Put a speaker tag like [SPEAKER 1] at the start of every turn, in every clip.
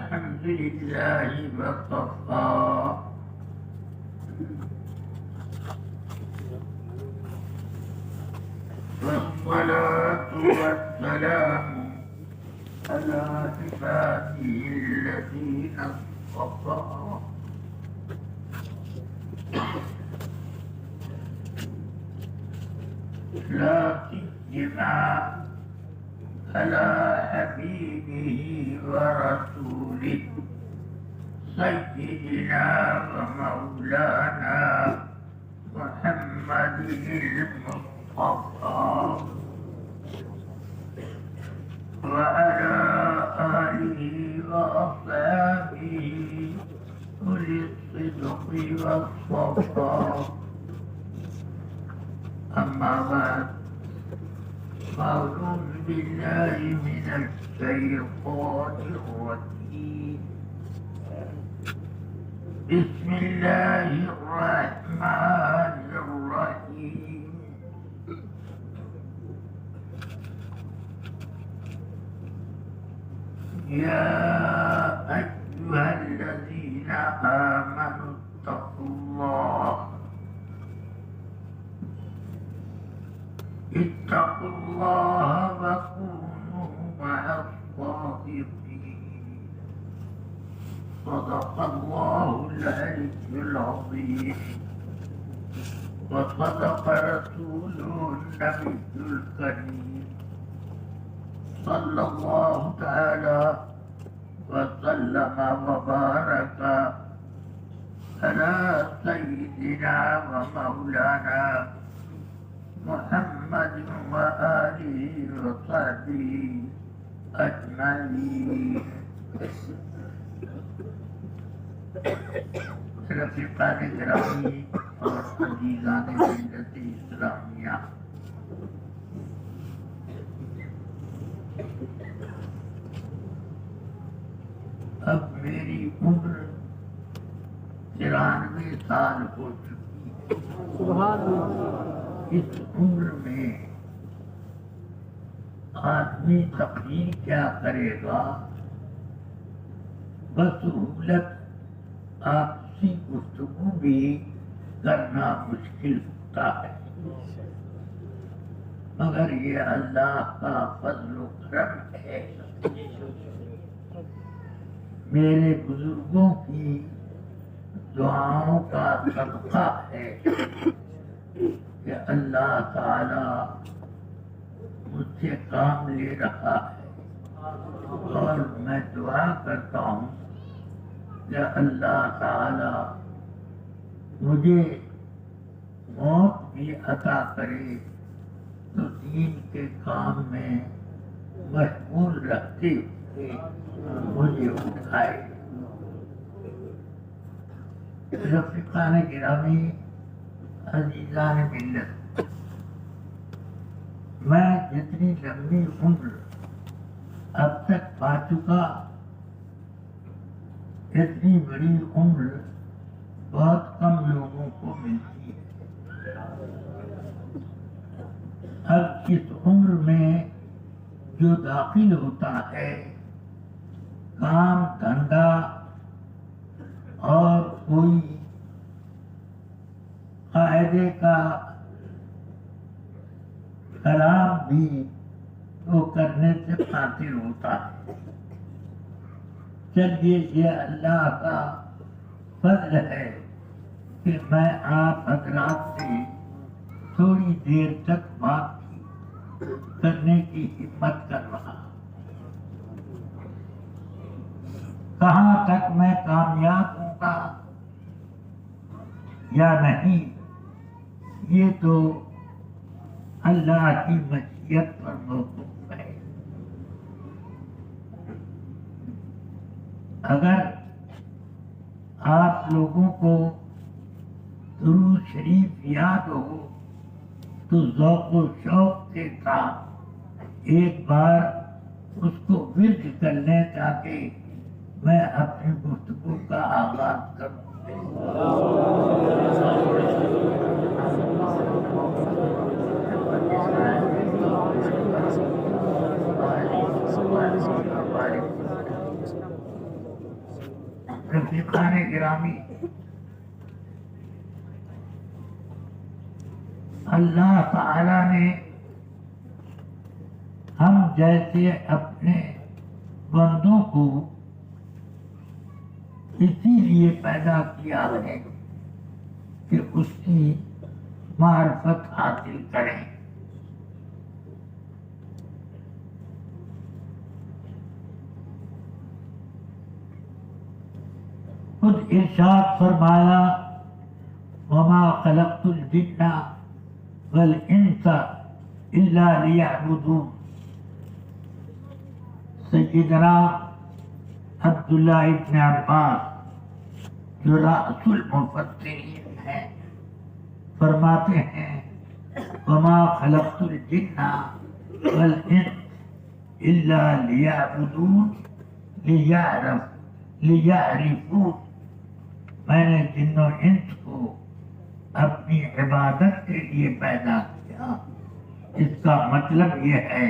[SPEAKER 1] الحمد لله وكفى والصلاة والسلام على عباده الذين اصطفى لا سيما على حبيبه ورسوله سيدنا ومولانا محمد المصطفى وعلى آله وأصحابه أولي الصدق والصفاء. أما بعد، أعوذ بالله من الشيطان الرجيم. بسم الله الرحمن الرحيم. يا أيها الذين آمنوا اتقوا الله وكونوا مع الصادقين. صدق الله العلي العظيم وصدق رسوله النبي الكريم صلى الله تعالى وسلم وبارك على سيدنا ومولانا محمد وآله وصحبه أجمعين. رفیقان گرامی اور عزیزان ملت اسلامیہ، اب میری عمر 93 سال ہو چکی ہے.
[SPEAKER 2] سبحان اللہ.
[SPEAKER 1] اس عمر میں آدمی تقریر کیا کرے گا؟ بسہولت آپسی گفتگو بھی کرنا مشکل ہوتا ہے، مگر یہ اللہ کا فضل و کرم ہے. میرے بزرگوں کی دعاؤں کا صدقہ ہے کہ اللہ تعالی مجھ سے کام لے رہا ہے، اور میں دعا کرتا ہوں کہ اللہ تعالی مجھے موت بھی عطا کرے تو دین کے کام میں مشغول رکھتے ہوئے مجھے اٹھائے. رفیقان گرامی، عزیزان ملت، میں جتنی لمبی عمر اب تک پا چکا، اتنی بڑی عمر بہت کم لوگوں کو ملتی ہے. اب اس عمر میں جو داخل ہوتا ہے، کام دھندا اور کوئی قاعدے کا کلام بھی وہ کرنے سے قاصر ہوتا ہے. چلیے، یہ اللہ کا فضل ہے کہ میں آپ حضرات سے تھوڑی دیر تک بات کرنے کی ہمت کر رہا. کہاں تک میں کامیاب ہوں گا یا نہیں، یہ تو اللہ کی مشیت پر موقوف ہے. اگر آپ لوگوں کو درود شریف یاد ہو تو ذوق و شوق کے ساتھ ایک بار اس کو ورد کر لیں تاکہ میں اپنی گفتگو کا آغاز کروں. رفیقان گرامی، اللہ تعالی نے ہم جیسے اپنے بندوں کو اسی لیے پیدا کیا ہے کہ اس کی معرفت حاصل کریں۔ خود ارشاد فرمایا وما خلقت الجن والانس الا لیعبدون۔ سیدنا عبداللہ ابن عباس جو رأس المفسرین ہیں فرماتے ہیں وما خلقت الجن والانس الا لیعبدون لیعرفون، میں نے جن و انس کو اپنی عبادت کے لیے پیدا کیا۔ اس کا مطلب یہ ہے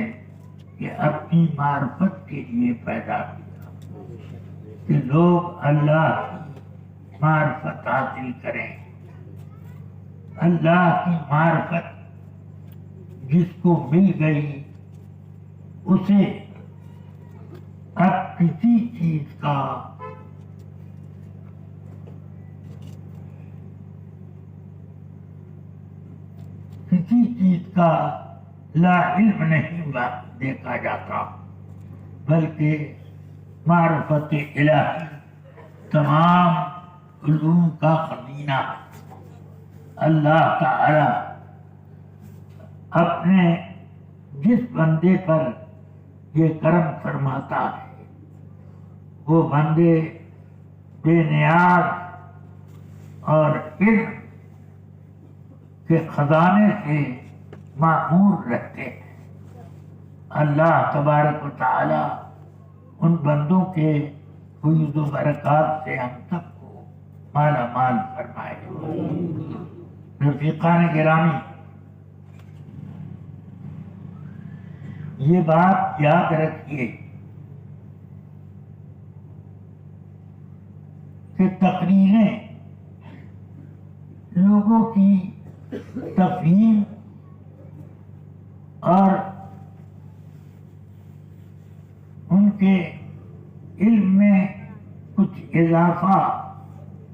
[SPEAKER 1] کہ اپنی معرفت کے لیے پیدا کیا کہ لوگ اللہ کی معرفت حاصل کریں۔ اللہ کی معرفت جس کو مل گئی اسے اب کسی چیز کا لا علم نہیں دیکھا جاتا، بلکہ معرفت الہی تمام علوم کا خزینہ اللہ تعالی اپنے جس بندے پر یہ کرم فرماتا ہے وہ بندے بے نیاز اور علم کے خزانے سے معمور رہتے ہیں۔ اللہ تبارک و تعالی ان بندوں کے فیض و برکات سے ہم سب کو مالا مال فرمائے۔ رفیقان گرامی، یہ بات یاد رکھیے کہ تقریریں لوگوں کی تفہیم اور ان کے علم میں کچھ اضافہ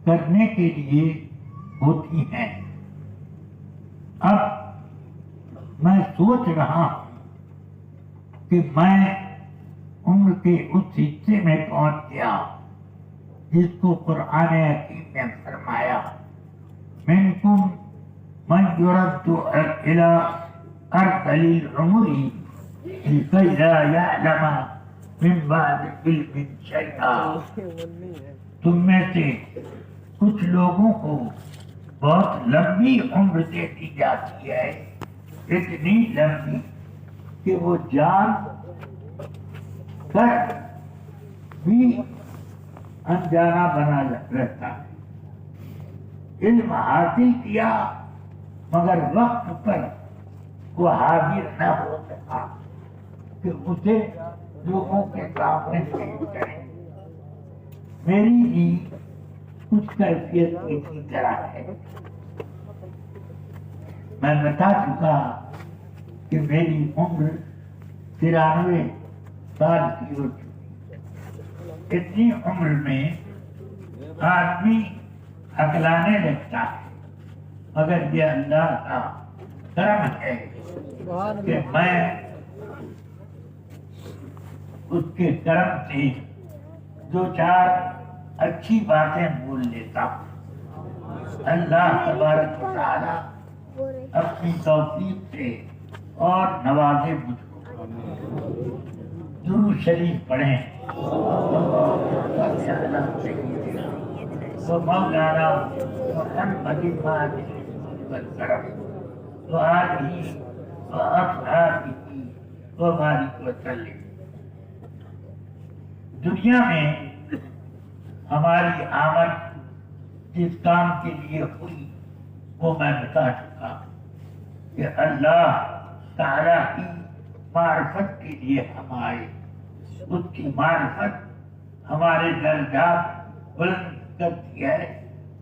[SPEAKER 1] کرنے کے لیے ہوتی ہیں۔ اب میں سوچ رہا ہوں کہ میں عمر کے اس حصے میں پہنچ گیا جس کو قرآن حکیم نے فرمایا منکم من یرد الی ارذل العمر لکی لا یعلم من بعد علم شیئا۔ تم میں سے کچھ لوگوں کو بہت لمبی عمر دے دی جاتی ہے، اتنی لمبی کہ وہ جان کر بھی انجانا بنا رہتا ہے۔ علم حاصل کیا مگر وقت پر وہ حاضر نہ ہو سکا کہ اسے لوگوں کے سامنے پیش کرے۔ میری بھی کچھ کیفیت اسی طرح ہے۔ میں بتا چکا کہ میری عمر 93 سال کی ہو چکی۔ اتنی عمر میں آدمی اکلانے لگتا ہے، مگر یہ اللہ کا کرم ہے کہ میں اس کے کرم سے دو چار اچھی باتیں بول لیتا ہوں۔ اللہ تبارک و تعالی اپنی توفیق سے اور نوازے مجھ کو۔ درود شریف پڑھیں۔ مولانا محمد والکرم وآلہ وأصحابہ وبارک وسلم۔ دنیا میں ہماری آمد جس کام کے لیے ہوئی وہ میں بتا چکا کہ اللہ تعالی کی معرفت کے لیے ہم آئے۔ اس کی معرفت ہمارے درجات بلند کرتی ہے،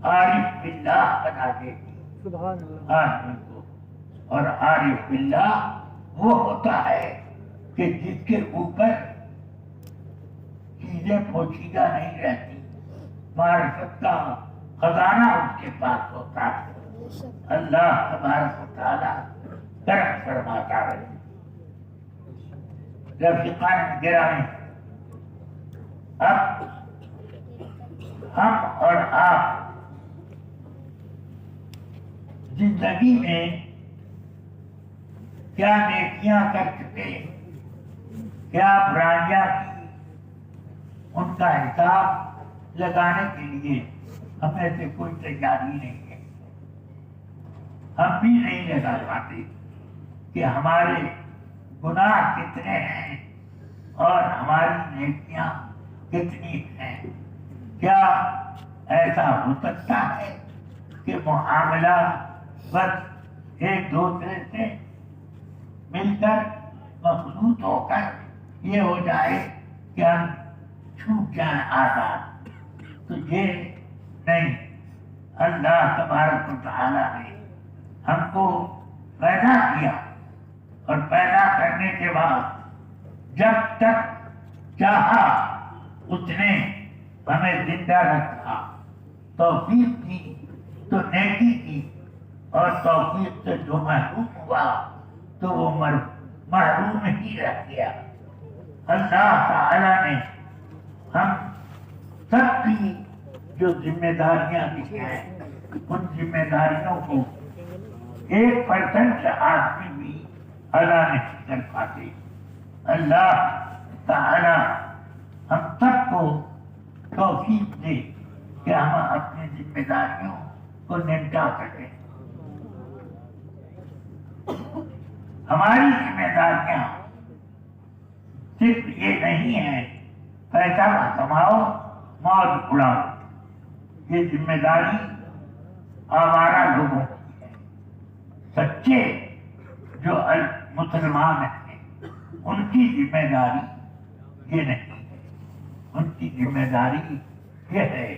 [SPEAKER 1] عارف باللہ بنا دیتی
[SPEAKER 2] سبحان اللہ.
[SPEAKER 1] آدمی کو. اور عارف باللہ وہ ہوتا ہے کہ جس کے اوپر چیزیں پوشیدہ نہیں رہتی، معرفت کا خزانہ اس کے پاس ہوتا ہے. اللہ تبارک و تعالیٰ کرم فرماتا ہے. رفیقان گرامی، اب ہم اور آپ زندگی میں کیا نیکیاں کر چکے، کیا برائیاں کی، ان کا حساب لگانے کے لیے ہمیں سے کوئی تیاری نہیں ہے. ہم بھی نہیں لگا پاتے کہ ہمارے گناہ کتنے ہیں اور ہماری نیکیاں کتنی ہیں. کیا ایسا ہو سکتا ہے کہ معاملہ بس ایک دوسرے سے مل کر مخلوط ہو کر یہ ہو جائے کہ ہم چھوٹ جائیں آزاد؟ تو یہ نہیں. اللہ تبارک و تعالیٰ نے ہم کو پیدا کیا اور پیدا کرنے کے بعد جب تک چاہا اس نے ہمیں زندہ رکھا، توفیق دی تو نیکی کی، اور توفیق سے جو محروم ہوا تو وہ محروم ہی رہ گیا. اللہ تعالیٰ نے ہم سب کی جو ذمہ داریاں دی ہیں ان ذمہ داریوں کو 1% آدمی بھی ادا نہیں کر پاتے. اللہ تعالیٰ ہم سب کو توفیق دے کہ ہم اپنی ذمہ داریوں کو نمٹا سکیں. ہماری ذمہ داریاں صرف یہ نہیں ہے پیسہ کماؤ موج اڑاؤ. یہ ذمہ داری آوارہ لوگوں کی ہے. سچے جو مسلمان ہیں ان کی ذمہ داری یہ نہیں ہے. ان کی ذمہ داری یہ ہے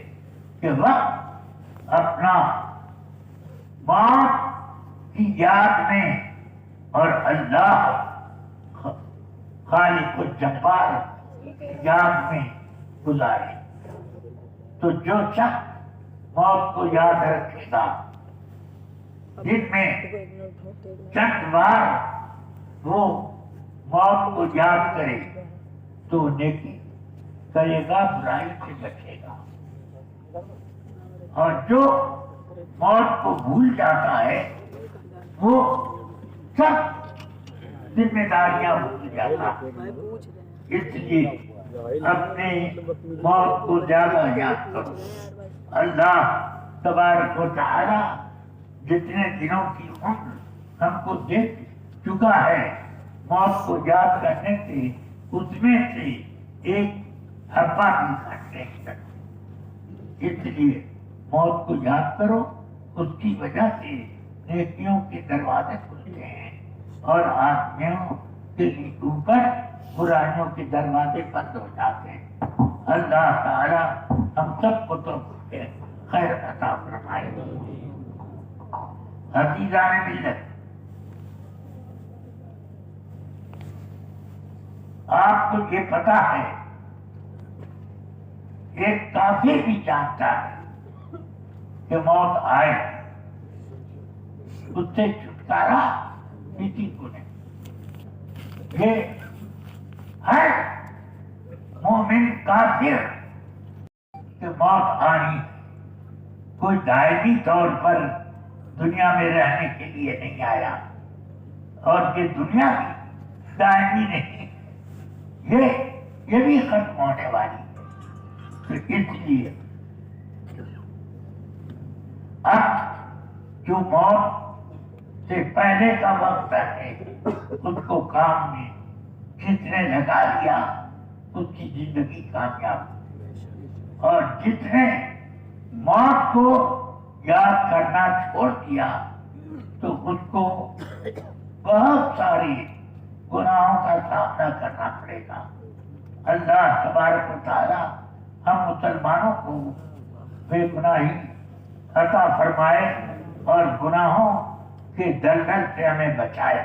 [SPEAKER 1] کہ وقت اپنا موت کی یاد میں اور اللہ خالق و جبار کی یاد میں گزارے. تو جو شخص موت کو یاد رکھے گا، جن میں چند بار وہ موت کو یاد کرے تو نیکی کرے گا، برائی سے بچے گا. اور جو موت کو بھول جاتا ہے وہ سب ذمہ داریاں بھول جاتا ہے. اس لیے اپنے موت کو زیادہ یاد کرو. اللہ تبارک و تعالی جتنے دنوں کی عمر ہم کو دے چکا ہے، موت کو یاد کرنے سے اس میں سے ایک حبہ بھی گھٹ نہیں سکتی. اس لیے موت کو یاد کرو. اس کی وجہ سے نیکیوں کے دروازے کھلتے ہیں اور آدمیوں کے اوپر برائیوں کے دروازے بند ہو جاتے ہیں. اللہ تعالی ہم سب کو تو خیر عطا فرمائے. عزیزان ملت، آپ کو یہ پتا ہے ایک کافر بھی جانتا ہے کہ موت آئے، اس سے چھٹکارا کسی کو نہیں. یہ ہر مومن کافر کہ موت آنی کوئی دائمی طور پر دنیا میں رہنے کے لیے نہیں آیا، اور یہ دنیا بھی دائمی نہیں، یہ بھی ختم ہونے والی ہے. تو اس لیے اب جو موت سے پہلے کا وقت ہے اس کو کام میں جس نے لگا لیا اس کی زندگی کامیاب. اور جس نے موت کو یاد کرنا چھوڑ دیا تو اس کو بہت ساری گناہوں کا سامنا کرنا پڑے گا. اللہ تبارک و تعالی ہم مسلمانوں کو بے گناہی عطا فرمائے اور گناہوں کے دلدل سے ہمیں بچائے۔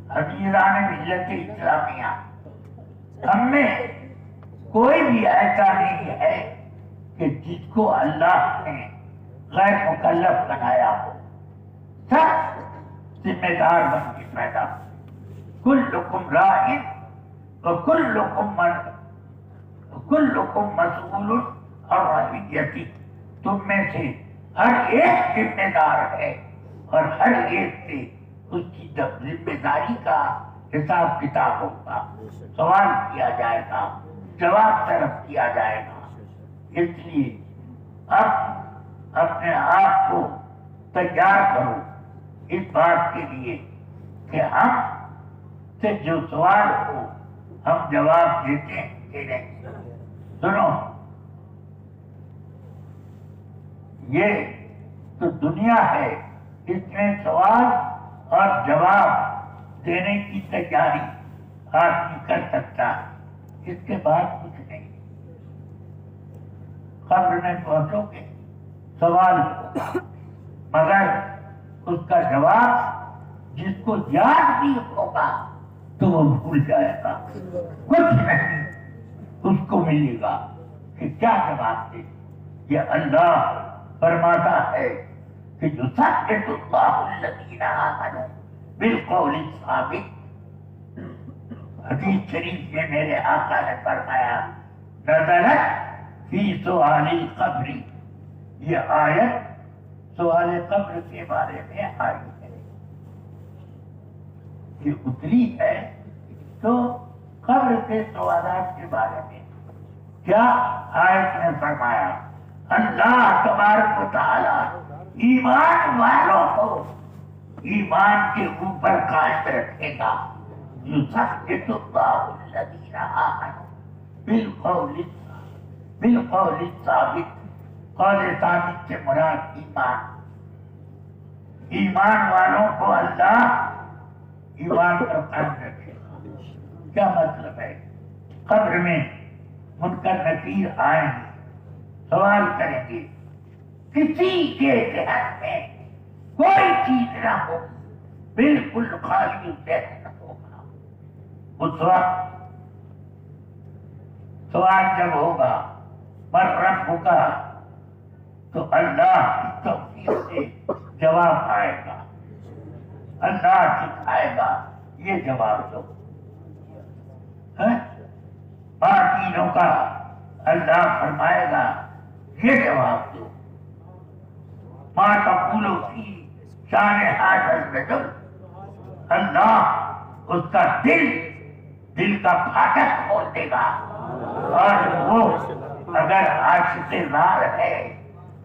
[SPEAKER 1] حضران ملت اسلامیہ، ہم میں کوئی بھی ایسا نہیں ہے کہ جس کو اللہ نے غیر مکلف بنایا ہو، سب ذمہ دار بن کے پیدا ہو۔ کلکم راع کلکم مسئول عن رعیتہ، تم میں سے ہر ایک ذمہ دار ہے اور ہر ایک سے اس کی ذمہ داری کا حساب کتاب ہوگا، سوال کیا جائے گا، جواب طلب کیا جائے گا۔ اس لیے اب اپنے آپ کو تیار کرو اس بات کے لیے کہ ہم سے جو سوال ہو ہم جواب دیتے ہیں کہ نہیں۔ سنو، یہ تو دنیا ہے، اس میں سوال اور جواب دینے کی تیاری آدمی کر سکتا ہے، اس کے بعد کچھ نہیں۔ قبر میں پہنچو گے سوال ہوگا، مگر اس کا جواب جس کو یاد بھی ہوگا تو وہ بھول جائے گا، کچھ نہیں اس کو ملے گا کہ کیا جواب دے۔ یہ اللہ فرماتا ہے کہ یثبت اللہ الذین آمنوا بالقول الثابت۔ حدیث شریف میں میرے آقا نے فرمایا نزلت فی سؤال القبر، یہ آیت سوال قبر کے بارے میں آئی ہے، یہ اتری ہے تو قبر کے سوالات کے بارے میں کیا آیت نے فرمایا؟ اللہ تبارک و تعالی ایمان والوں کو ایمان کے اوپر قائم رکھے گا۔ یثبت اللہ الذین آمنوا بالقول الثابت، قول ثابت سے مراد ایمان والوں کو اللہ ایمان پر قائم رکھے گا۔ کیا مطلب ہے؟ قبر میں منکر نکیر آئیں گے، سوال کریں گے، کسی کے ذہن میں کوئی چیز نہ ہو، بالکل خالی ذہن ہوگا۔ اس وقت سوال جب ہوگا من ربک، تو اللہ کی توفیق سے جواب آئے گا، اللہ سکھائے گا یہ جواب دو۔ باقیوں کا اللہ فرمائے گا یہ جواب دو۔ ما تقول فی شان ھذا الرجل، اللہ اس کا دل کا پھاٹک کھول دے گا، اور وہ اگر عاشق زار ہے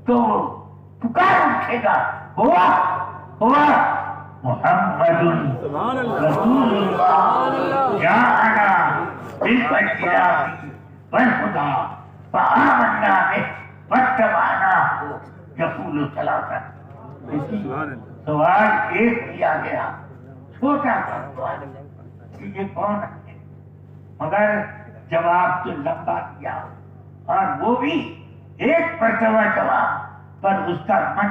[SPEAKER 1] تو پکار اٹھے گا، ہوا محمد رسول اللہ جاءنا بالبینات والہدی فآمنا بہ واتبعناہ یقول ثلاثا۔ سوال ایک کیا گیا، چھوٹا سا سوال کہ یہ کون ہے، مگر جواب تو لمبا دیا، اور وہ بھی ایک مرتبہ جواب پر اس کا من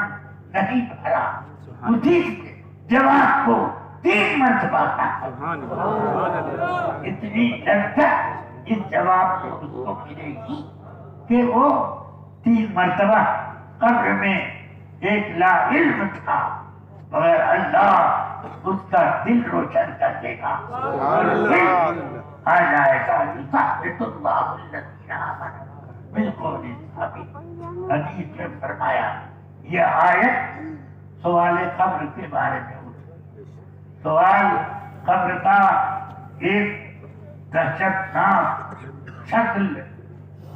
[SPEAKER 1] نہیں بھرا، اسی جواب کو 3 مرتبہ کہا۔ اتنی لذت اس جواب سے اس کو ملے گی کہ وہ 3 مرتبہ قبر میں ایک لا علم تھا، مگر اللہ اس کا دل روشن کر دے گا، آ جائے گا۔ یثبت اللہ الذین آمنوا بالقول الثابت۔ حدیث میں فرمایا یہ آیت سوال قبر کے بارے میں ہوئی۔ سوال قبر کا ایک دہشتناک شکل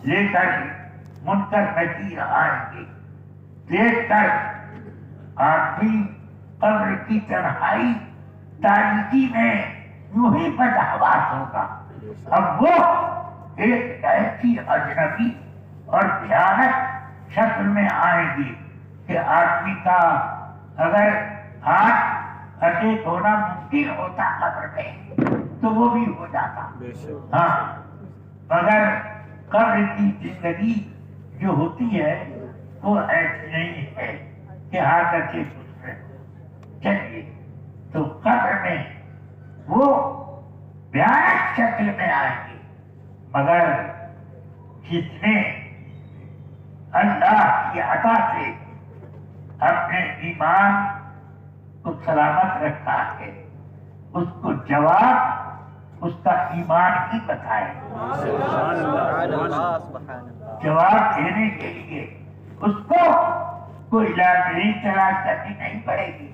[SPEAKER 1] لے کر منکر نکیر آئیں گے، دیکھ کر آدمی قبر کی تنہائی تاریکی میں یوں ہی بدحواس ہوگا۔ اب وہ ایک ایسی اجنبی اور بھیانک شکل میں آئیں گی کہ آدمی کا اگر ہاتھ اٹیک ہونا ممکن ہوتا قبر میں تو وہ بھی ہو جاتا۔ ہاں، مگر قبر کی زندگی جو ہوتی ہے وہ ایسی نہیں ہے کہ آ کے دوسرے چلیے. تو قبر میں وہ بھیانک شکل میں آئیں گے، مگر جس نے اللہ کی عطا سے اپنے ایمان کو سلامت رکھا ہے اس کو جواب اس کا ایمان ہی بتائے. جواب دینے کے لیے اس کو کوئی لائبریری تلاش کرنی نہیں پڑے گی،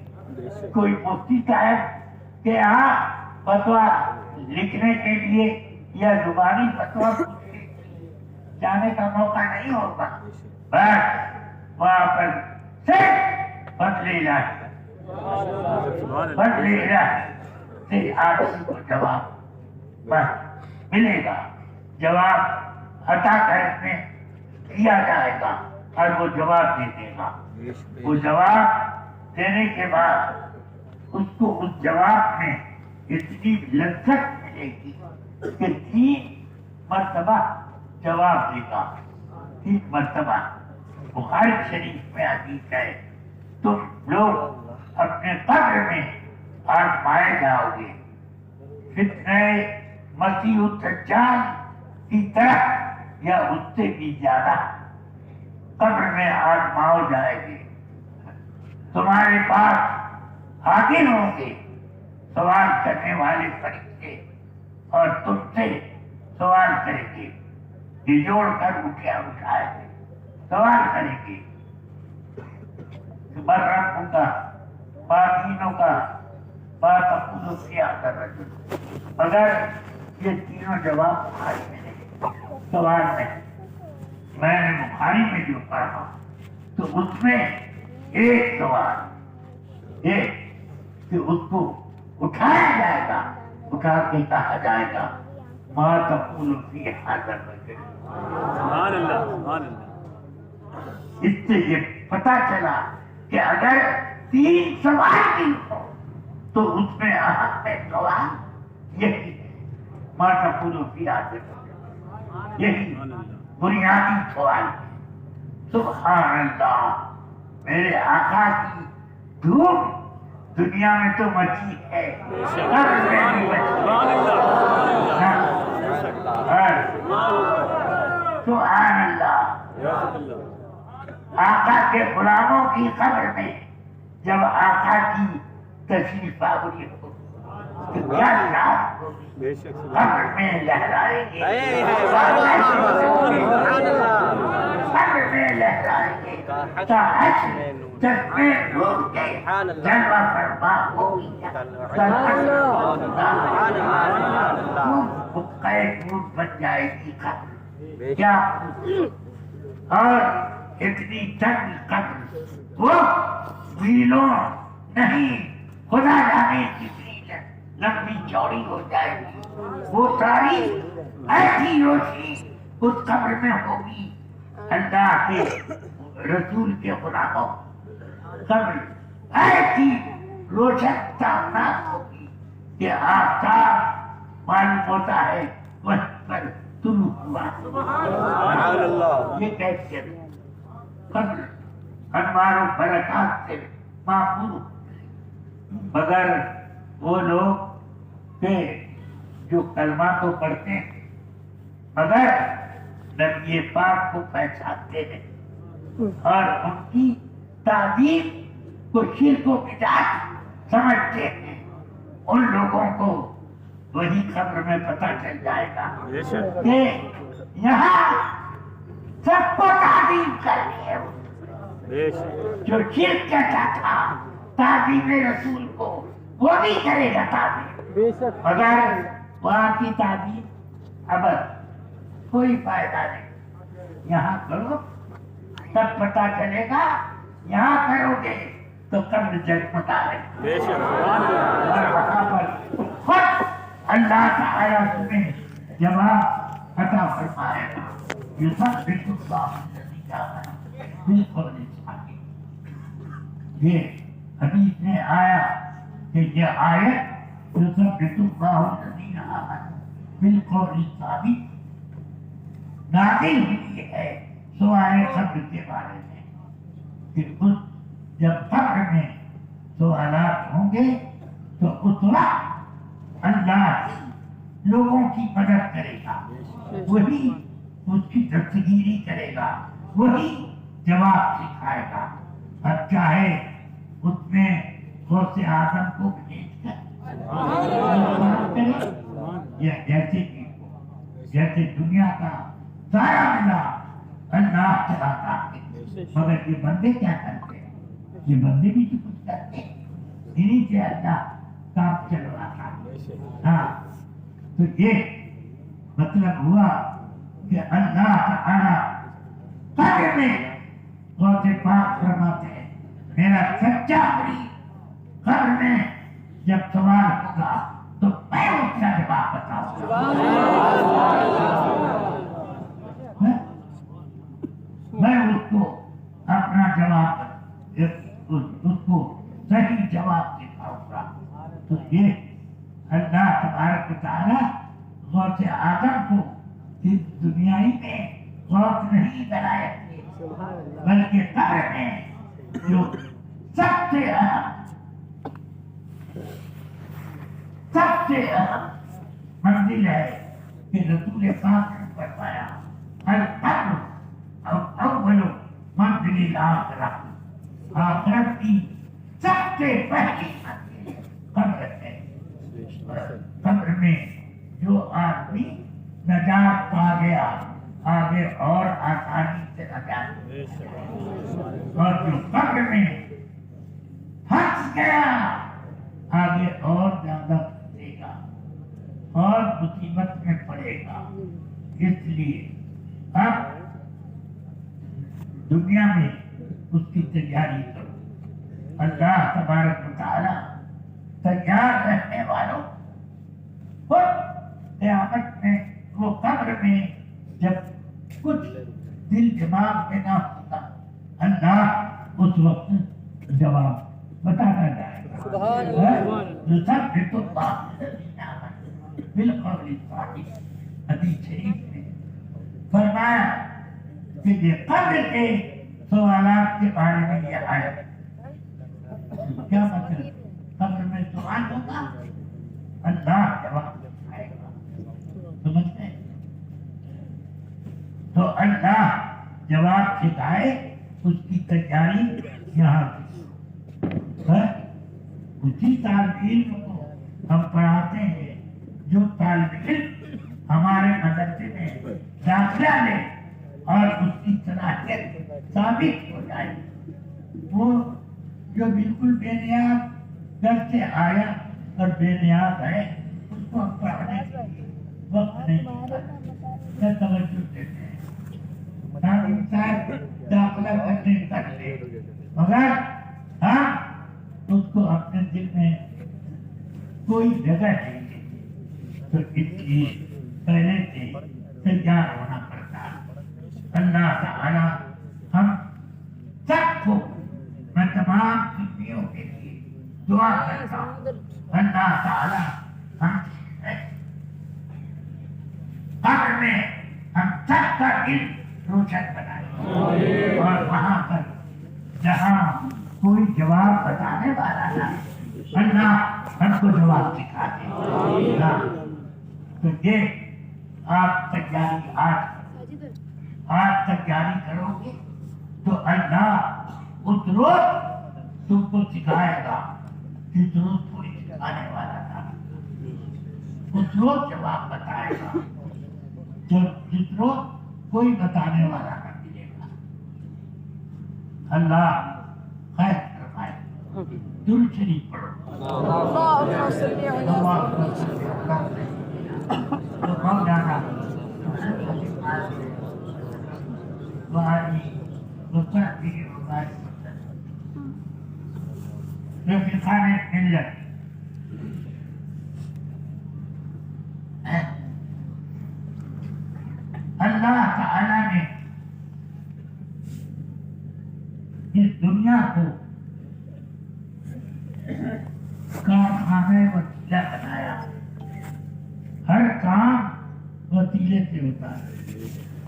[SPEAKER 1] کوئی مفتی صاحب کے یہاں فتویٰ لکھنے کے لیے یا زبانی فتویٰ پوچھنے کے لیے جانے کا موقع نہیں ہوگا. بس وہاں پر صرف بدلے الہی سے آدمی کو جواب بس ملے گا، جواب عطا کرنے دیا جائے گا اور وہ جواب دے دے گا. وہ جواب دینے کے بعد اس کو اس جواب میں اتنی لذت ملے گی کہ 3 مرتبہ جواب دے گا. 3 مرتبہ. بخاری شریف میں حدیث ہے تم لوگ اپنے قبر میں آزمائے جاؤ گے فتنہ مسیح الدجال کی طرح یا اس سے بھی زیادہ قبر میں آزماؤ جائے گے. تمہارے پاس حاضر ہوں گے سوال کرنے والے فرشتے اور تم سے سوال کریں گے، جوڑ کر اٹھائے گے، سوال کریں گے ربوں کا باطینوں کا باتقول فی ھذا الرجل. مگر یہ تینوں جواب بخاری میں نہیں، سوال میں نے بخاری میں جو پڑھا تو اس میں ایک سوال یہ کہ اس کو اٹھایا جائے گا، اٹھا کے کہا جائے گا ما تقول فی ھذا الرجل. سبحان اللہ سبحان اللہ. اس سے یہ پتا چلا کہ اگر 3 سوال کی ہو تو اس میں اہم سوال یہی ہے ما تقول فی ھذا الرجل. یہی بنیادی سوال ہے. سبحان اللہ. میرے آقا کی دھوم دنیا میں تو مچی ہے، قبر میں بھی مچی ہے. سبحان اللہ. آقا کے غلاموں کی قبر میں جب آقا کی تشریف آوری ہو تو کیا شان ہوگی. قبر میں لہرائیں گے، قبر میں لہرائیں گے چشمے ڈھول کے جلوہ فرما ہوگی. بن جائے گی قبر. کیا اور اتنی تنگ قبر وہ میلوں نہیں، خدا جانے کتنی لمبی چوڑی ہو جائے گی. وہ ساری ایسی روشنی اس قبر میں ہوگی. اللہ کے رسول کے غلاموں قبر ایسی روشن تابناک ہوگی کہ آفتاب معلوم ہوتا ہے وقت پر طلوع ہوا. یہ کیفیت قبر انوار و برکات سے معمور. مگر وہ لوگ کہ جو کلمہ تو پڑھتے ہیں مگر نبی پاک کو پہچانتے ہیں اور ان کی تعظیم کو شرک و بدعت سمجھتے ہیں، ان لوگوں کو وہی قبر میں پتہ چل جائے گا کہ یہاں سب کو تعظیم کرنی ہے. جو شرک کہتا تھا تعظیم رسول کو وہ بھی کرے گا تعظیم، مگر وہاں کی تعظیم ابد کوئی فائدہ نہیں. یہاں کرو تب پتہ چلے گا، یہاں کرو گے تو قبر جگمگائے اور وہاں پر خود اللہ تعالیٰ تمہیں جواب عطا فرمائے گا. یثبت اللہ الذین آمنوا بالقول الثابت. یہ حدیث میں آیا کہ یہ آیت یثبت اللہ الذین آمنوا بالقول الثابت نازل ہوئی ہے سوال قبر کے بارے میں کہ اس جب قبر میں سوالات ہوں گے تو اس وقت اللہ لوگوں کی مدد کرے گا، وہی اس کی دستگیری کرے گا، وہی جواب سکھائے گا۔ اب چاہے اس میں غوث اعظم کو بھیج کر یا جیسے دنیا کا سارا ملا اللہ چلاتا ہے، مگر یہ بندے کیا کرتے ہیں؟ یہ بندے بھی تو کچھ کرتے ہیں، انہیں سے اللہ کام چلواتا ہے۔ ہاں تو یہ مطلب ہوا کہ اللہ تعالی قبر میں غوث پاک فرماتے ہیں میرا سچا مریض قبر میں جب سوال ہوگا تو میں اس کا جواب بتاؤں گا، میں اس کو اپنا جواب اس کو صحیح جواب دکھاؤں گا۔ تو یہ اللہ تبارک و تعالی غوث اعظم کو اس دنیائی میں غوث نہیں بنائے تھے، بلکہ قبر میں جو سب سے اہم منزل ہے کہ رسول پاک نے فرمایا القبر اول منزل الاخرہ، آخرت کی سب سے پہلی منزل قبر ہے۔ قبر میں جو آدمی نجات پا گیا آگے اور آسانی سے نجات، اور جو قبر میں پھنس گیا آگے اور زیادہ پھنسے گا اور مصیبت میں پڑے گا۔ اس لیے اب دنیا میں اس کی تیاری کرو۔ اللہ تبارک و تعالی تیار رہنے والوں کو قیامت میں وہ قبر میں جب کچھ دل دماغ میں نہ ہوگا اللہ اس وقت جواب بتاتا جائے گا۔ یثبت اللہ الذین آمنوا بالقول الثابت، حدیث شریف میں فرمایا کہ یہ قبر کے سوالات کے بارے میں یہ آیت کیا مطلب؟ قبر میں سوال ہوگا، اللہ جواب دکھائے گا، سمجھتے ہیں؟ تو اللہ جواب سکھائے، اس کی تیاری یہاں ہے۔ اسی طالب علم کو ہم پڑھاتے ہیں جو طالب علم ہمارے مدرسے میں داخلہ لے اور اس کی صلاحیت ثابت ہو جائے، وہ جو بالکل بے نیاز گھر سے آیا اور بے نیاز ہے اس کو ہم پڑھنے کے لیے وقت نہیں ملتا، توجہ دیتے ہیں، صاحب داخلہ کرنے کرتے، مگر ہم اس کو اپنے دل میں کوئی جگہ نہیں دیتے، تو اس لیے پہلے سے تیار ہونا پڑتا ہے۔ اللہ تعالی ہم سب کو، میں تمام سنیوں کے لیے دعا کرتا ہوں، اللہ تعالی ہم قبر میں ہم سب کا دل روشن بنائے، اور وہاں پر جہاں کوئی جواب بتانے والا نہ، اللہ ہم کو جواب سکھا دے۔ تو یہ آپ تیاری آج تیاری کرو گے تو اللہ اس روز تم کو سکھائے گا جس روز کوئی سکھانے والا تھا، اس روز جواب بتائے گا جس روز کوئی بتانے والا نہ ملے گا۔ اللہ خیر فرمائے۔ درود شریف پڑھو۔
[SPEAKER 2] اللهم صل على
[SPEAKER 1] رفیقان ملت، اللہ تعالی نے اس دنیا کو کارخانے وسیلہ بنایا، ہر کام وسیلے سے ہوتا ہے۔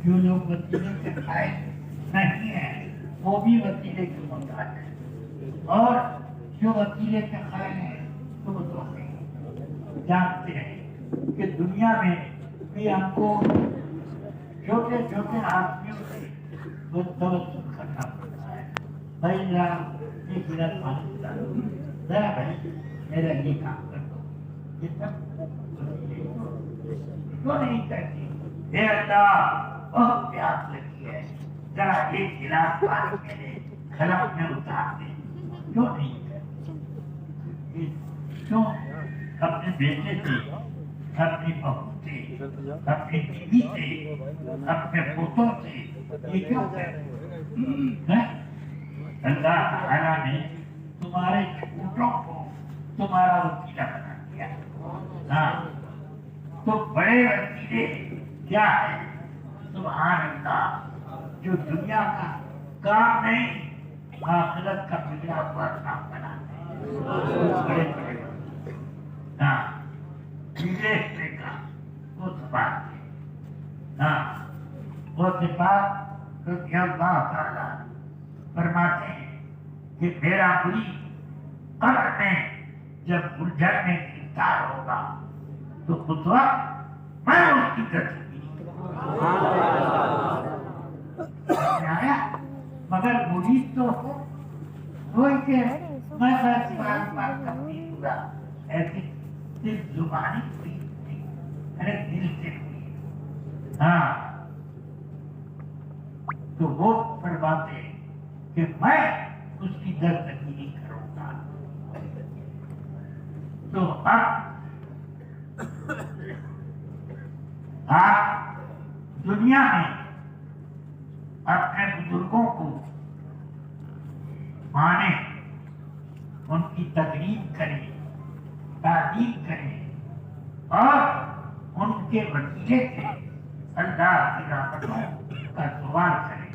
[SPEAKER 1] جو لوگ وسیلے کے قائل نہیں ہیں وہ بھی وسیلے کے محتاج ہیں، اور جو وسیلے کے قائل ہیں تو وہ تو جانتے ہیں کہ دنیا میں بھی ہم کو چھوٹے چھوٹے آدمیوں سے وہ توسل کرنا پڑتا ہے. بھائی ذرا ایک گلاس پانی پلا دو، ذرا بھائی میرا یہ کام کر دو. یہ سب کیوں نہیں کرتی؟ اے اللہ بہت پیاس لگی ہے، ذرا ایک گلاس پانی میرے کھلک میں اتار دے. کیوں نہیں کرتی؟ کیوں اپنے بیٹے سے، اپنی بہو سے، اپنی بیوی سے، اپنے پوتوں سے یہ کیوں کرتے؟ اللہ تعالیٰ نے تمہارے چھوٹوں کو تمہارا وسیلہ بنا دیا. ہاں تو بڑے وسیلے کیا ہے؟ سبحان اللہ، جو دنیا کا کام نہیں آخرت کا بگڑا ہوا کام بناتے ہیں. بڑے بڑے ہاں ویلے کا وہ صفات ہے. ہاں وہ صفات رضی اللہ تعالیٰ فرماتے ہیں کہ میرا کوئی قبر میں جب الجھن میں گرفتار ہوگا تو اس وقت میں اس کی تصویر آیا، مگر مرید تو وہی کہ میں بس بات کرتی پورا ایسی صرف زبانی ہوئی نہیں، ارے دل سے ہوئی. ہاں تو وہ فرماتے ہیں کہ میں اس کی درگزری کروں گا. تو اب آپ دنیا میں اپنے بزرگوں کو مانے، ان کی تقریب کریں، تعظیم کریں، اور ان کے وسیلے سے اللہ کی رحمتوں کا سوال کریں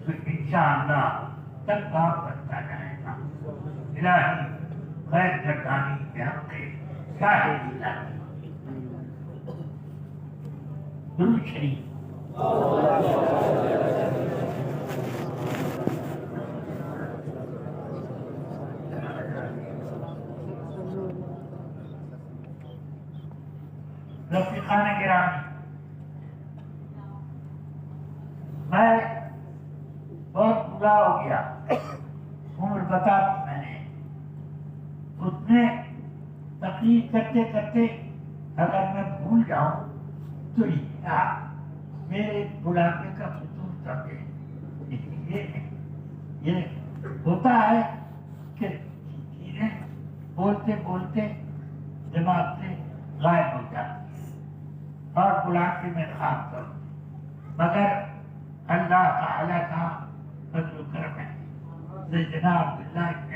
[SPEAKER 1] تو انشاءاللہ تب کام بنتا جائے گا. الہی خیر گردانی کے حق کے شاہد الہی. درود شریف. رفیقان گرامی، میں بہت برا ہو گیا، عمر بتا دی میں نے. اس نے تقریر کرتے کرتے اگر میں بھول جاؤں تو میرے بڑھاپے کا فطور سمجھے. یہ ہوتا ہے کہ چیزیں بولتے بولتے دماغ سے غائب ہو جاتی ہیں اور بڑھاپے میں خواب کرو. مگر اللہ تعالیٰ کا فضل و کرم ہے. جناب عبداللہ ابن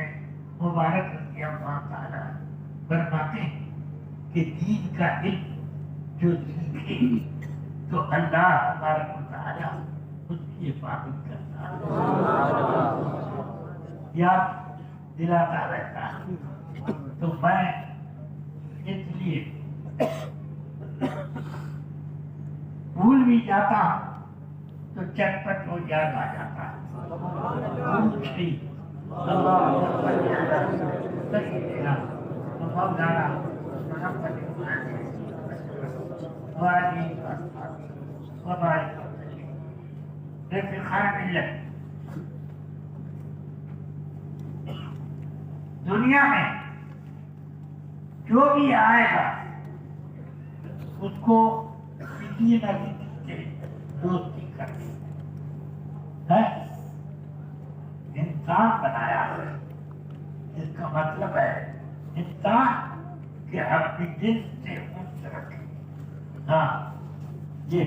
[SPEAKER 1] مبارک رضی اللہ تعالیٰ فرماتے ہیں کہ دین کا علم جو سیکھے تو اللہ تبارک و تعالیٰ اس کی حفاظت کرتا ہے، یاد دلاتا رہتا ہے. تو میں اس لیے بھول بھی جاتا ہوں تو چٹپٹ ہو یاد آ جاتا ہے. دنیا میں جو بھی آئے گا اس کو کسی نہ کسی سے دوستی کرنی ہے. انسان بنایا ہے، اس کا مطلب ہے انسان کہ اپنی دل سے خوش رکھے. ہاں یہ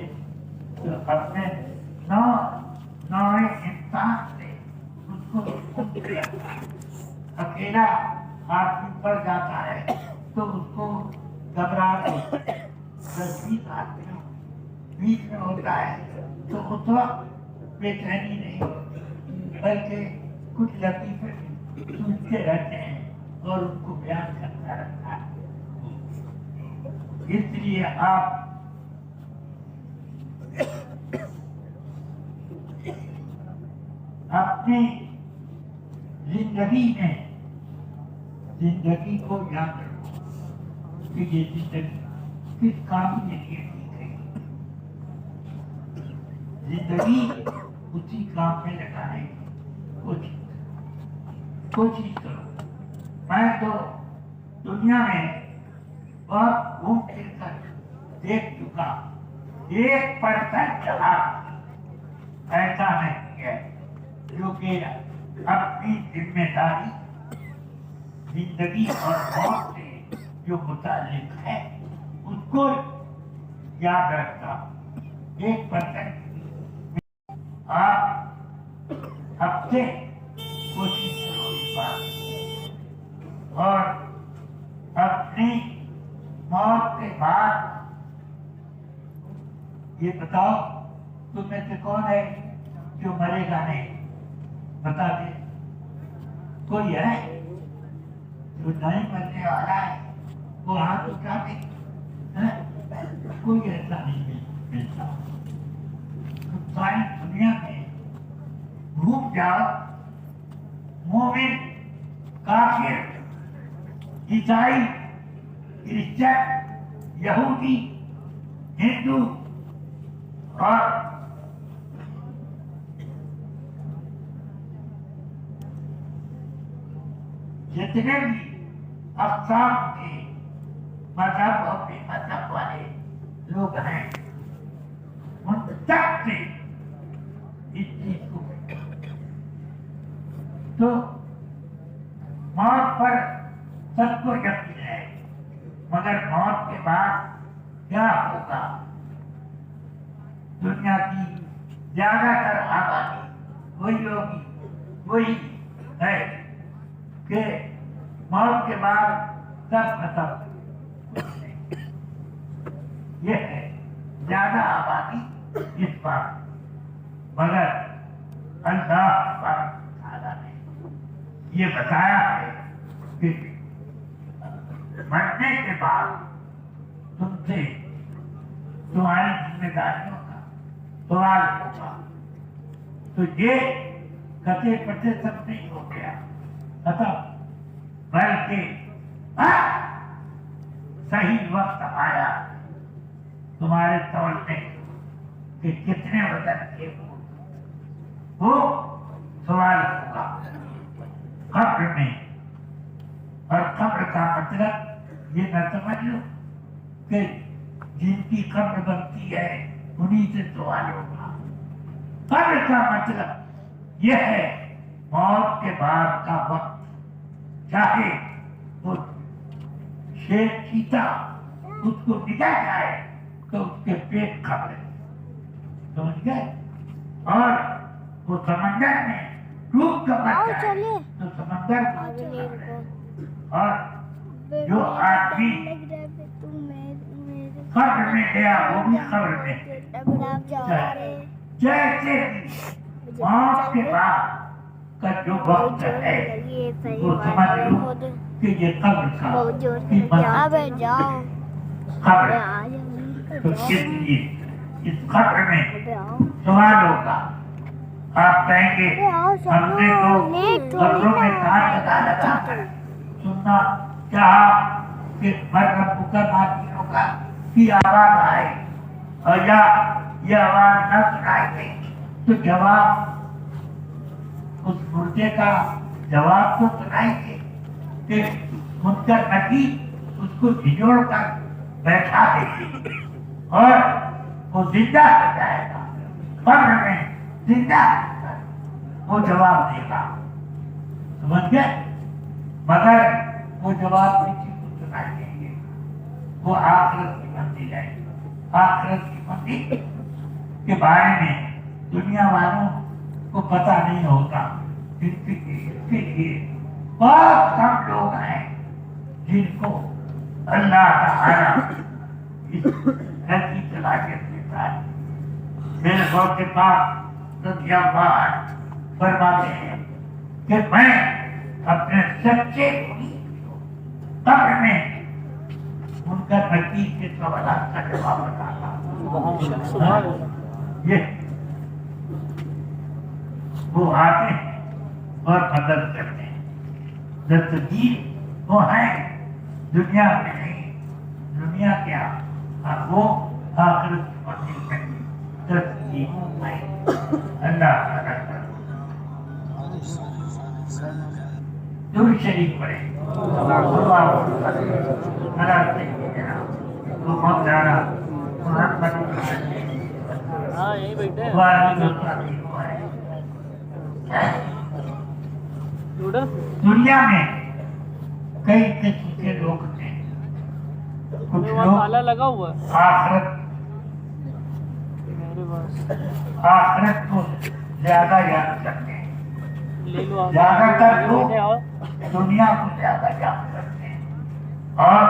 [SPEAKER 1] اپنے نوع انسان سے اس کو اکیلا آدمی پڑ جاتا ہے تو اس کو گھبراہٹ ہوتی ہے. 10-20 آدمیوں بیچ میں ہوتا ہے تو اس وقت بے چینی نہیں ہوتی، بلکہ کچھ لطیفے سنتے رہتے ہیں اور ان کو بیان کرتا رہتا ہے. اس لیے آپ اپنی زندگی میں زندگی کو یاد رکھو کہ یہ زندگی کس کام کے لیے دی گئی. زندگی اسی کام میں لگانے کی کوشش کرو. میں تو دنیا میں بہت گھوم پھر کر دیکھ چکا, 1% ایسا نہیں ہے جو کہ اپنی ذمہ داری زندگی اور موت سے جو متعلق ہے اس کو یاد رکھتا. 1% آپ اب سے کوشش کرو اس بات, اور اپنی موت کے بعد یہ بتاؤ تم میں سے کون ہے جو مرے گا نہیں؟ بتا دے. کوئی ہے جو نہیں مرنے والا ہے؟ وہ ہاتھ اٹھا دے. کوئی ایسا نہیں ملتا. ساری دنیا میں گھوم جاؤ, مومن, کافر, عیسائی, کرسچن, یہودی, ہندو اور جتنے بھی اقسام کے مذہب اور بے مذہب والے لوگ ہیں ان تک سے اس چیز کو تو موت پر سب کو یقین ہے, مگر موت کے بعد کیا ہوگا؟ دنیا کی زیادہ تر آبادی وہی ہوگی, وہی ہے کہ موت کے بعد سب ختم. یہ ہے زیادہ آبادی اس بار, مگر اللہ تعالیٰ نے یہ بتایا ہے کہ مرنے کے بعد تم سے تمہاری ذمہ داریوں کا سوال ہوگا. تو یہ کتے پتے سب نہیں ہو گیا ختم, بلکہ صحیح وقت آیا تمہارے تولنے کہ کتنے وزن کے وہ سوال ہوگا قبر میں. اور قبر کا مطلب یہ نہ سمجھ لو کہ جن کی قبر بنتی ہے انہی سے سوال ہوگا. قبر کا مطلب یہ ہے موت کے بعد کا وقت. چاہے وہ شیر چیتا اس کو نگاہ جائے تو اس کے پیٹ کھبڑے, سمجھ گئے, اور وہ سمندر میں ڈوب کر مر جائے تو سمندر اور جو آدمی قبر میں گیا وہ بھی قبر میں. جیسے موت کے بعد کا جو وقت ہے وہ سمجھ لو کہ یہ قبر کا قبر. تو اس لیے اس قبر میں سوال ہوگا. آپ کہیں گے ہم نے تو قبروں میں کان لگا کر سننا چاہا کہ مرغ کا ناچیوں کا کی آواز آئے اور یا یہ آواز نہ سنائی دے تو جواب اس مردے کا جواب تو سنائی دے کہ منکر نکیر اس کو جھجوڑ کر بیٹھا دے اور وہ زندہ ہو جائے گا. قبر میں زندہ ہو کر وہ جواب دے گا, سمجھ گئے, مگر وہ جواب کسی کو سنائی دیں گے. وہ آخرت کی منزل ہے. آخرت کی منزل کے بارے میں دنیا والوں کو پتہ نہیں ہوتا. اس کے لیے بہت کم لوگ ہیں جن کو اللہ تعالی اس گھر کی صلاحیت دیتا ہے. میرے غوث پاک رضی اللہ عنہ فرماتے ہیں کہ میں اپنے سچے مرید کو قبر میں ان کا نکیر کے سوالات کا جواب بتاتا ہوں. یہ وہ آتے ہیں اور مدد کرتے ہیں. دستگیر وہ ہے دنیا میں نہیں, دنیا کیا وہ آخرت کی منزل میں دستگیر ہے. اللہ تعالیٰ کا درود شریف پڑھے.
[SPEAKER 3] ہاں یہی بیٹھے
[SPEAKER 1] دنیا میں کئی قسم کے لوگ ہوتے ہیں. کچھ لوگ
[SPEAKER 3] تالا لگا ہوا ہے
[SPEAKER 1] آخرت
[SPEAKER 3] میرے پاس.
[SPEAKER 1] آخرت کو زیادہ یاد کرتے ہیں.
[SPEAKER 3] لے لو آپ.
[SPEAKER 1] زیادہ تر لوگ
[SPEAKER 3] بیٹھے آؤ.
[SPEAKER 1] دنیا کو زیادہ یاد کرتے ہیں, اور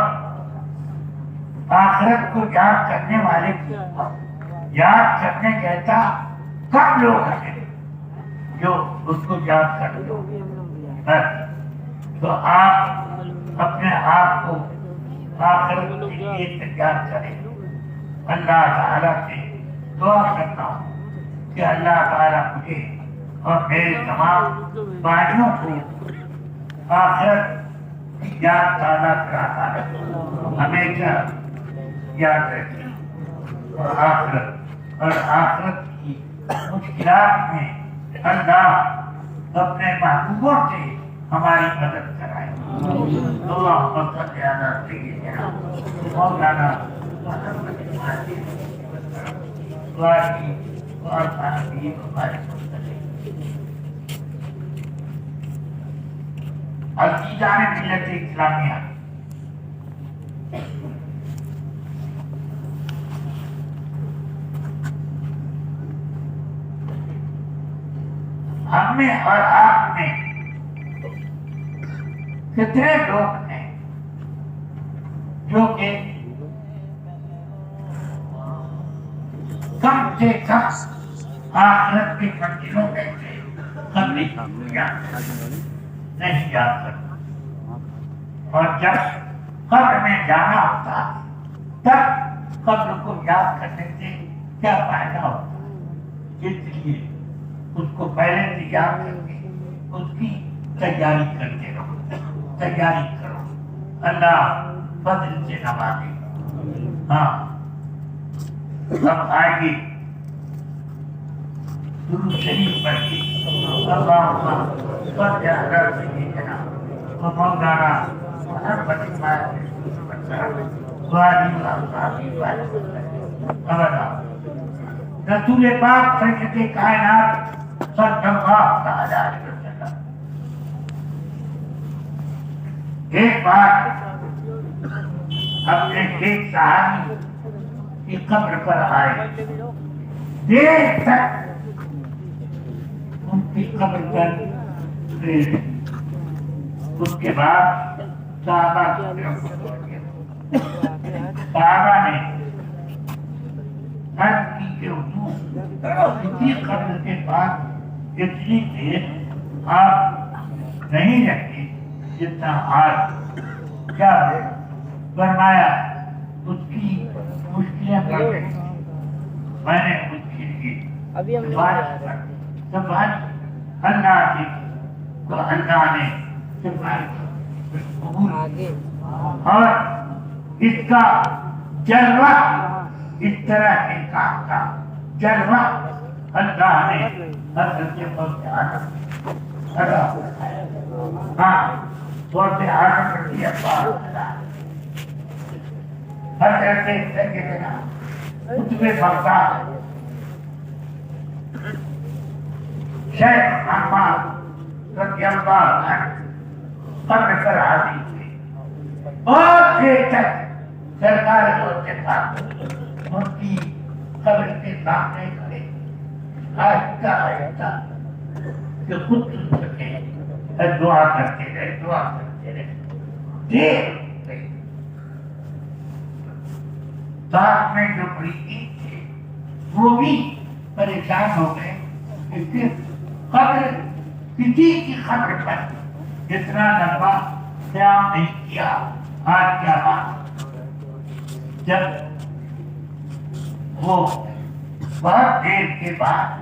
[SPEAKER 1] آخرت کو یاد کرنے والے کی یاد کرنے کہتا کم لوگ ہیں جو اس کو یاد کرتے ہو. تو آپ اپنے آپ کو آخرت کے لیے تیار کریں. اللہ تعالیٰ سے دعا کرتا ہوں کہ اللہ تعالیٰ مجھے اور میرے تمام بھائیوں کو آخرت کی یاد تازہ کراتا ہے. ہمیشہ یاد رکھیں اور آخرت کی مشکلات میں اللہ اپنے محبوبوں سے ہماری مدد کرائے. اللہم صلی علی سیدنا مولانا محمد وآلہ وصحبہ وسلم. عزیزان ملت اسلامیہ, ہم میں اور آپ میں کتنے لوگ ہیں جو کہ کم سے کم آخرت کی منزلوں میں سے قبر کو نہیں یاد کرتا, اور جب قبر میں جانا ہوتا ہے تب قبر کو یاد کرنے سے کیا فائدہ ہوتا ہے. اس لیے اس کو پہلے سے یاد کر کے اس کی تیاری کرتے رہو, تیاری کرو. اللہ فضل سے نوازے. ہاں اب آئیے درود شریف پڑھ کے اللہم صلی علی سیدنا مولانا محمد رسول پاک سید کائنات صلی اللہ تعالی علیہ وسلم ایک بار اپنے ایک صحابی کی قبر پر آئے. دیر تک ان کی قبر پر رہے. اس کے بعد صحابہ نے عرض کی کہ حضور اسی قبر کے بعد اتنی دیر آپ نہیں رہتے جتنا آج. کیا ہے فرمایا اس کی مشکلیں بڑھ گئی. میں نے اس کے لیے سفارش اللہ کی تو اللہ نے سفارش قبول کی, اور اس کا جلوہ اس طرح کے کام کا جلوہ اللہ نے حضرت غوث اعظم غوث اعظم رضی اللہ عنہ حضرت سیدنا قطب بغداد شیخ محمد رضی اللہ عنہ قبر پر حاضر ہوئے. بہت دیر تک سرکار کے پاس ان کی قبر کے سامنے کھڑے آہستہ آہستہ کہ خود سن سکے دعا کرتے رہے, دعا کرتے رہے. دیر گئی. ساتھ میں جو مریدین تھے وہ بھی پریشان ہو گئے کہ قبر کسی کی قبر پر اتنا لمبا قیام نہیں کیا, آج کیا بات. جب وہ بہت دیر کے بعد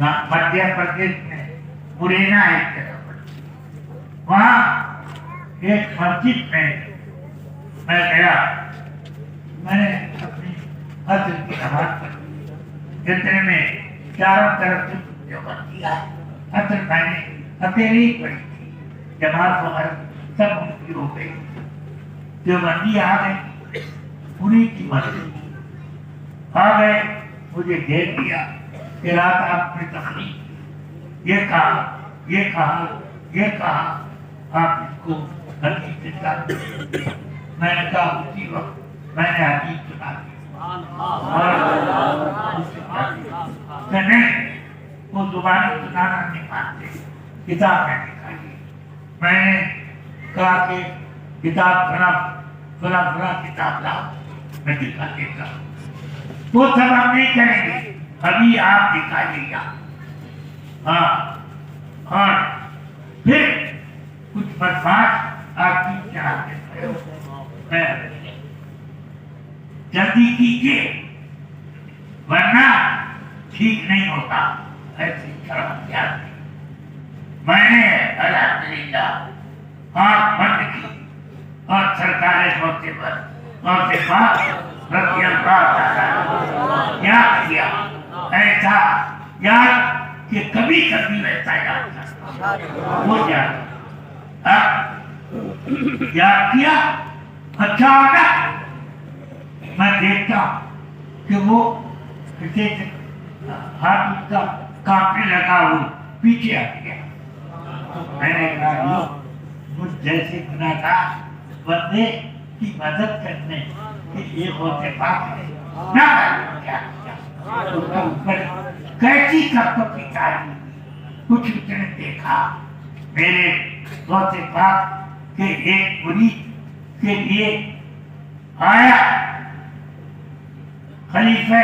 [SPEAKER 1] مدھیہ پردیش میں مرینا ایک جگہ پر، وہاں ایک مسجد میں میں گیا، میں نے اپنی حضر کی نماز پڑھی، اتنے میں چاروں طرف سے دیوبندی آئے، حضر میں نے اکیلی ہی پڑھی تھی، جماعت وغیرہ سب ان کی ہو گئی، دیوبندی آ گئے، انہیں کی مسجد آ گئے، مجھے دیکھ لیا کہ رات آپ نے تقریر یہ کہا یہ کہا یہ کہا، آپ اس کو حدیث سے چاہتے ہیں۔ میں نے کہا اسی وقت میں نے حدیث سنا دی کہ نہیں، وہ زبانی سنانا نہیں مانتے، کتاب میں دکھائیے۔ میں نے کہا کہ کتاب فلاں کتاب لاؤ، میں دکھا دیتا ہوں۔ وہ سب ہم نہیں کریں گے، ابھی آپ دکھائیے گا۔ ہاں، اور پھر کچھ بدماش آپ کی چاہتے ہیں، جلدی کیجیے ورنہ ٹھیک نہیں ہوتا، ایسی شرم جاتی۔ میں نے الحمدللہ آنکھ بند کی اور سرکار موقع پر موقع پاک رضی اللہ تعالیٰ یاد کیا، ایسا یاد کہ کبھی کبھی ویسا یاد کرتا وہ یاد کیا۔ اچانک میں دیکھتا کہ وہ ہاتھ اس کا کانپنے لگا، وہ پیچھے آ گیا۔ میں نے کہا مجھ جیسے گناہگار بندے کی مدد کرنے کہ یہ ہوتے پاک ہے نہ کیا اس کے اوپر کیسی کپی چاہیے۔ کچھ اس نے دیکھا میرے ہوتے پاک کے ایک مرید کے لیے آیا خلیفہ